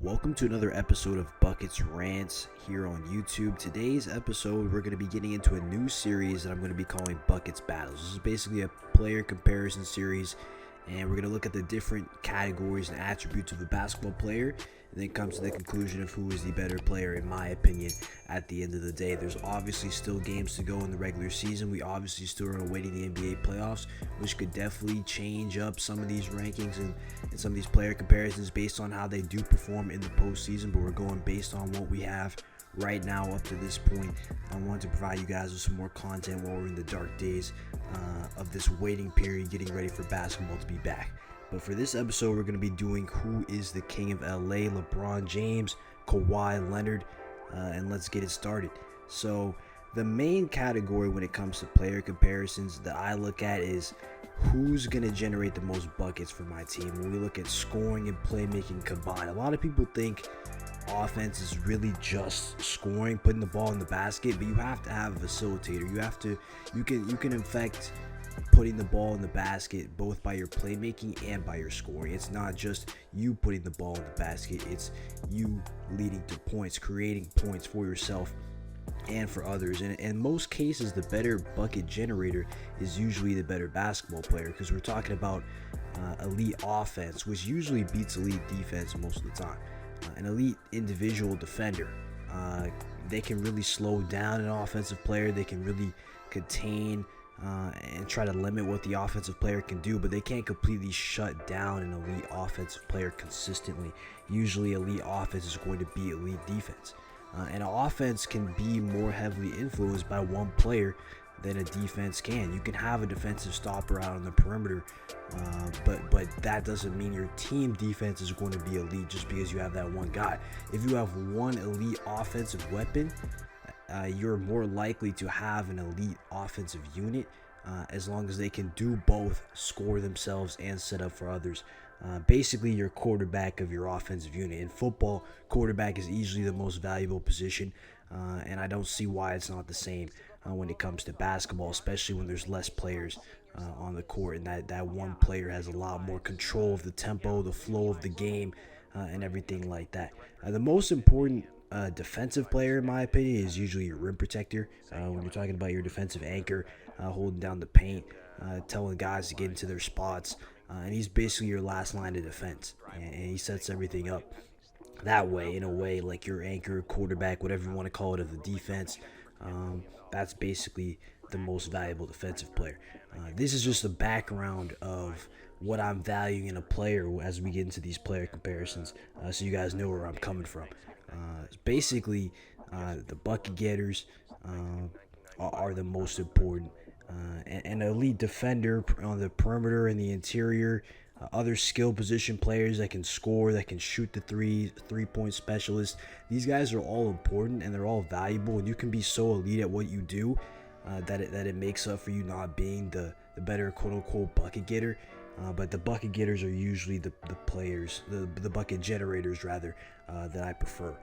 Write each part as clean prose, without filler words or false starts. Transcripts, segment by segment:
Welcome to another episode of Buckets Rants here on YouTube. Today's episode, we're going to be getting into a new series that I'm going to be calling Buckets Battles. This is basically a player comparison series, and we're going to look at the different categories and attributes of a basketball player, and then come to the conclusion of who is the better player, in my opinion, at the end of the day. There's obviously still games to go in the regular season. We obviously still are awaiting the NBA playoffs, which could definitely change up some of these rankings and some of these player comparisons based on how they do perform in the postseason. But we're going based on what we have right now up to this point. I wanted to provide you guys with some more content while we're in the dark days of this waiting period, getting ready for basketball to be back. But for this episode, we're going to be doing who is the king of LA, LeBron James, Kawhi Leonard, and let's get it started. So the main category when it comes to player comparisons that I look at is who's going to generate the most buckets for my team. When we look at scoring and playmaking combined, a lot of people think offense is really just scoring, putting the ball in the basket, but you have to have a facilitator. You can affect putting the ball in the basket both by your playmaking and by your scoring. It's not just you putting the ball in the basket, it's you leading to points, creating points for yourself and for others. And in most cases, the better bucket generator is usually the better basketball player, because we're talking about elite offense, which usually beats elite defense most of the time. An elite individual defender, they can really slow down an offensive player. They can really contain and try to limit what the offensive player can do, but they can't completely shut down an elite offensive player consistently. Usually elite offense is going to be elite defense, and an offense can be more heavily influenced by one player than a defense can. You can have a defensive stopper out on the perimeter, but that doesn't mean your team defense is going to be elite just because you have that one guy. If you have one elite offensive weapon, you're more likely to have an elite offensive unit, as long as they can do both, score themselves and set up for others. Basically, you're quarterback of your offensive unit. In football, quarterback is easily the most valuable position, and I don't see why it's not the same when it comes to basketball, especially when there's less players on the court, and that one player has a lot more control of the tempo, the flow of the game, and everything like that. The most important defensive player, in my opinion, is usually your rim protector. When you're talking about your defensive anchor, holding down the paint, telling guys to get into their spots, and he's basically your last line of defense, and he sets everything up that way, in a way like your anchor, quarterback, whatever you want to call it, of the defense. That's basically the most valuable defensive player. This is just a background of what I'm valuing in a player as we get into these player comparisons, so you guys know where I'm coming from. Basically, the bucket getters are the most important. An elite defender on the perimeter and the interior, other skill position players that can score, that can shoot the three-point specialists. These guys are all important and they're all valuable, and you can be so elite at what you do that it makes up for you not being the better quote-unquote bucket getter. But the bucket getters are usually the players, the bucket generators rather, that I prefer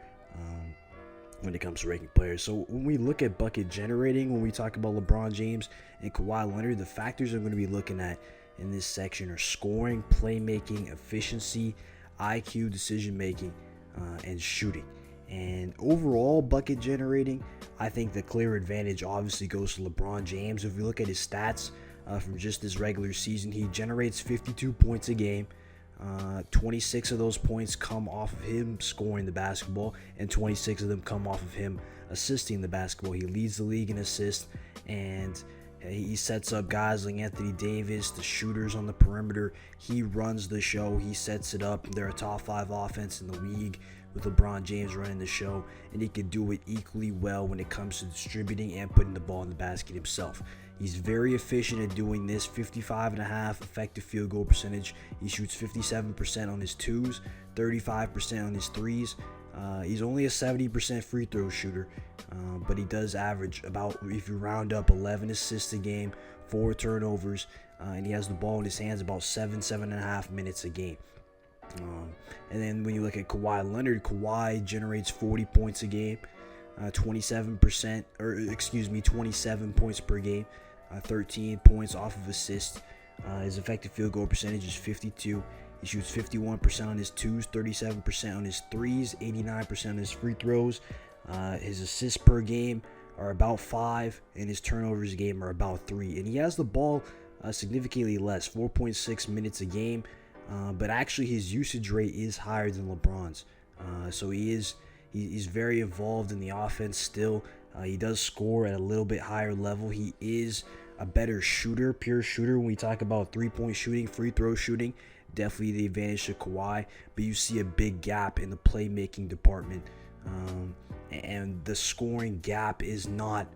when it comes to ranking players. So when we look at bucket generating, when we talk about LeBron James and Kawhi Leonard, the factors I'm going to be looking at in this section are scoring, playmaking, efficiency, IQ, decision making, and shooting. And overall bucket generating, I think the clear advantage obviously goes to LeBron James. If you look at his stats from just this regular season, he generates 52 points a game. 26 of those points come off of him scoring the basketball, and 26 of them come off of him assisting the basketball. He leads the league in assists, and he sets up guys like Anthony Davis, the shooters on the perimeter. He runs the show. He sets it up. They're a top 5 offense in the league with LeBron James running the show, and he can do it equally well when it comes to distributing and putting the ball in the basket himself. He's very efficient at doing this. 55.5% effective field goal percentage. He shoots 57% on his twos, 35% on his threes. He's only a 70% free throw shooter, but he does average about, if you round up, 11 assists a game, 4 turnovers, and he has the ball in his hands about 7.5 minutes a game. And then when you look at Kawhi Leonard, Kawhi generates 40 points a game, 27 points per game, 13 points off of assists. His effective field goal percentage is 52. He shoots 51% on his twos, 37% on his threes, 89% on his free throws. His assists per game are about 5, and his turnovers a game are about 3. And he has the ball significantly less, 4.6 minutes a game. But actually, his usage rate is higher than LeBron's. So he's very involved in the offense still. He does score at a little bit higher level. He is a better shooter, pure shooter. When we talk about three-point shooting, free throw shooting, definitely the advantage to Kawhi. But you see a big gap in the playmaking department. And the scoring gap is not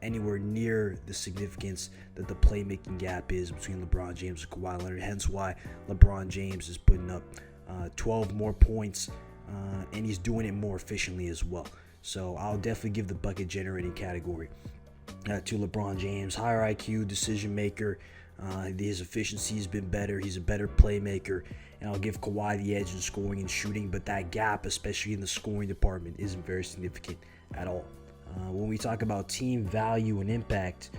anywhere near the significance that the playmaking gap is between LeBron James and Kawhi Leonard. Hence why LeBron James is putting up 12 more points, and he's doing it more efficiently as well. So I'll definitely give the bucket generating category to LeBron James. Higher IQ, decision maker. His efficiency has been better. He's a better playmaker. And I'll give Kawhi the edge in scoring and shooting, but that gap, especially in the scoring department, isn't very significant at all. When we talk about team value and impact,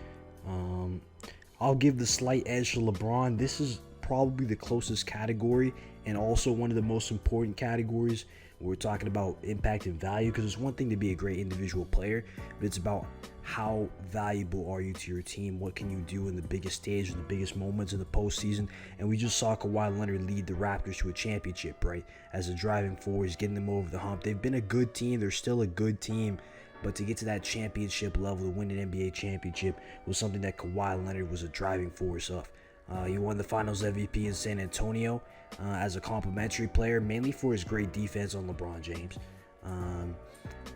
I'll give the slight edge to LeBron. This is probably the closest category and also one of the most important categories when we're talking about impact and value, because it's one thing to be a great individual player, but it's about how valuable are you to your team? What can you do in the biggest stage, in the biggest moments in the postseason? And we just saw Kawhi Leonard lead the Raptors to a championship, right? As a driving force, getting them over the hump. They've been a good team. They're still a good team. But to get to that championship level, to win an NBA championship, was something that Kawhi Leonard was a driving force of. He won the Finals MVP in San Antonio as a complimentary player, mainly for his great defense on LeBron James.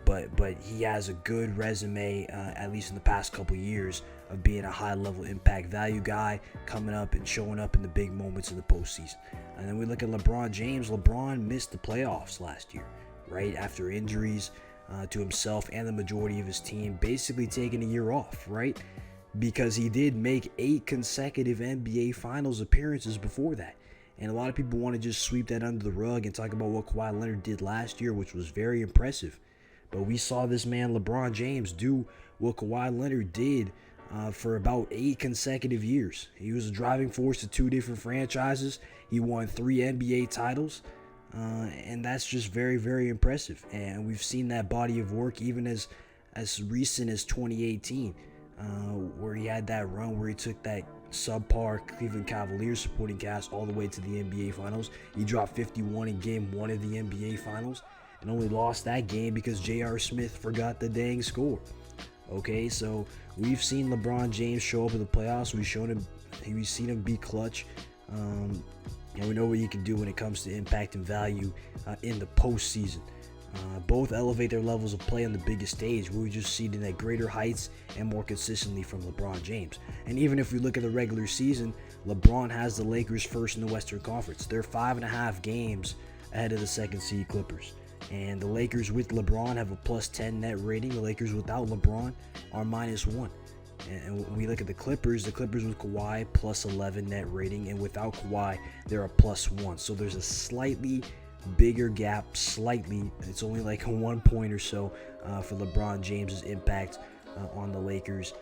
But he has a good resume, at least in the past couple years, of being a high-level impact value guy, coming up and showing up in the big moments of the postseason. And then we look at LeBron James. LeBron missed the playoffs last year, right, after injuries to himself and the majority of his team, basically taking a year off, right, because he did make 8 consecutive NBA Finals appearances before that. And a lot of people want to just sweep that under the rug and talk about what Kawhi Leonard did last year, which was very impressive. But we saw this man, LeBron James, do what Kawhi Leonard did for about 8 consecutive years. He was a driving force to 2 different franchises. He won 3 NBA titles. And that's just very, very impressive. And we've seen that body of work even as recent as 2018, where he had that run where he took that subpar Cleveland Cavaliers supporting cast all the way to the NBA Finals. He dropped 51 in Game 1 of the NBA Finals and only lost that game because J.R. Smith forgot the dang score. Okay, so we've seen LeBron James show up in the playoffs. We've seen him be clutch. And we know what he can do when it comes to impact and value in the postseason. Both elevate their levels of play on the biggest stage, where we just see it at greater heights and more consistently from LeBron James. And even if we look at the regular season, LeBron has the Lakers first in the Western Conference. They're 5.5 games ahead of the second seed Clippers. And the Lakers with LeBron have a plus 10 net rating. The Lakers without LeBron are minus 1. And when we look at the Clippers with Kawhi plus 11 net rating, and without Kawhi, they're a plus 1. So there's a slightly bigger gap, it's only like a 1 point or so for LeBron James's impact on the Lakers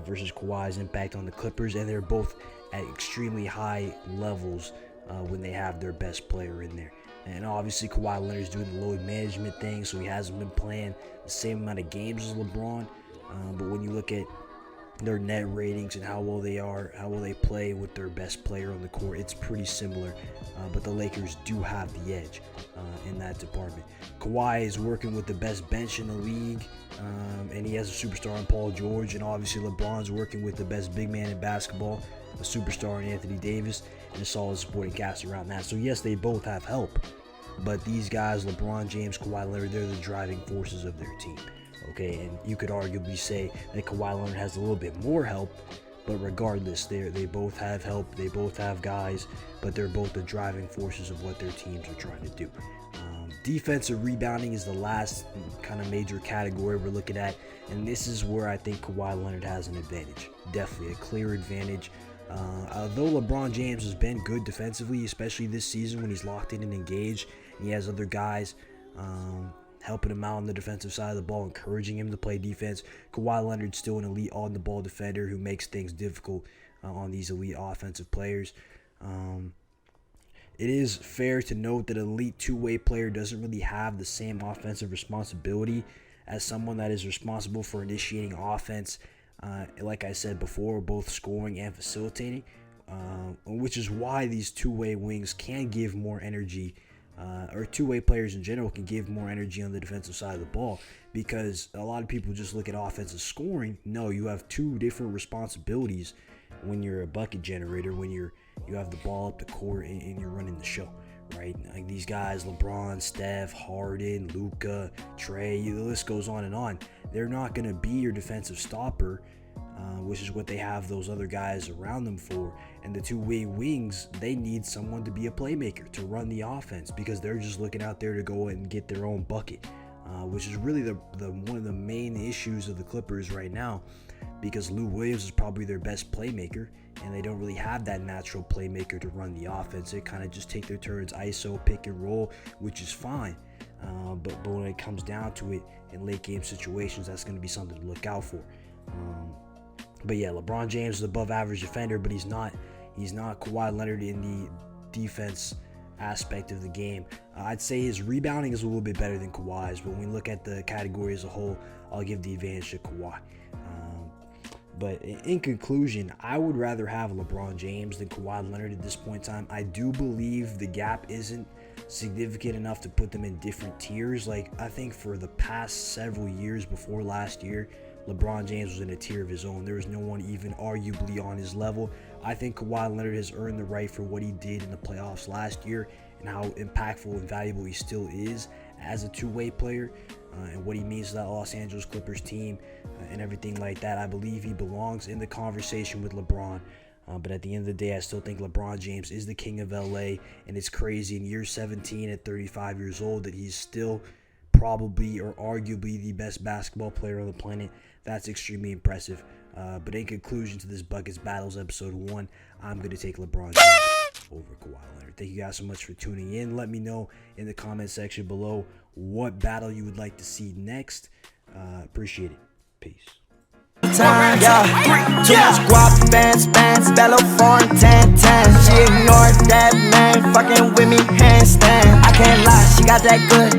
versus Kawhi's impact on the Clippers, and they're both at extremely high levels when they have their best player in there. And obviously Kawhi Leonard's doing the load management thing, so he hasn't been playing the same amount of games as LeBron, but when you look at their net ratings and how well they play with their best player on the court, it's pretty similar, but the Lakers do have the edge in that department. Kawhi is working with the best bench in the league, and he has a superstar in Paul George, and obviously LeBron's working with the best big man in basketball, a superstar in Anthony Davis, and a solid supporting cast around that. So yes, they both have help, but these guys, LeBron James, Kawhi Leonard, they're the driving forces of their team. Okay, and you could arguably say that Kawhi Leonard has a little bit more help, but regardless, they both have help, they both have guys, but they're both the driving forces of what their teams are trying to do. Defensive rebounding is the last kind of major category we're looking at, and this is where I think Kawhi Leonard has an advantage, definitely a clear advantage. Although LeBron James has been good defensively, especially this season when he's locked in and engaged, and he has other guys helping him out on the defensive side of the ball, encouraging him to play defense. Kawhi Leonard's still an elite on-the-ball defender who makes things difficult on these elite offensive players. it is fair to note that an elite two-way player doesn't really have the same offensive responsibility as someone that is responsible for initiating offense, like I said before, both scoring and facilitating, which is why these two-way wings can give more energy, or two-way players in general can give more energy on the defensive side of the ball, because a lot of people just look at offensive scoring. No, you have two different responsibilities when you're a bucket generator, when you have the ball up the court and you're running the show, right? Like these guys, LeBron, Steph, Harden, Luka, Trey, the list goes on and on. They're not going to be your defensive stopper, which is what they have those other guys around them for. And the two-way wings, they need someone to be a playmaker, to run the offense, because they're just looking out there to go and get their own bucket, which is really the one of the main issues of the Clippers right now, because Lou Williams is probably their best playmaker, and they don't really have that natural playmaker to run the offense. They kind of just take their turns, ISO, pick and roll, which is fine. But when it comes down to it in late game situations, that's going to be something to look out for. But yeah, LeBron James is above average defender, but he's not Kawhi Leonard in the defense aspect of the game. I'd say his rebounding is a little bit better than Kawhi's, but when we look at the category as a whole, I'll give the advantage to Kawhi. But in conclusion, I would rather have LeBron James than Kawhi Leonard at this point in time. I do believe the gap isn't significant enough to put them in different tiers. Like, I think for the past several years before last year, LeBron James was in a tier of his own. There was no one even arguably on his level. I think Kawhi Leonard has earned the right for what he did in the playoffs last year and how impactful and valuable he still is as a two-way player, and what he means to that Los Angeles Clippers team, and everything like that. I believe he belongs in the conversation with LeBron. But at the end of the day, I still think LeBron James is the king of LA, and it's crazy in year 17 at 35 years old that he's still probably or arguably the best basketball player on the planet. That's extremely impressive. But in conclusion to this Buckets Battles episode 1, I'm going to take LeBron James over Kawhi Leonard. Thank you guys so much for tuning in. Let me know in the comment section below what battle you would like to see next. Appreciate it. Peace. Time, yeah. Too much guap, bands, bellow, foreign, 10. She ignored that man, fucking with me, handstand. I can't lie, she got that good.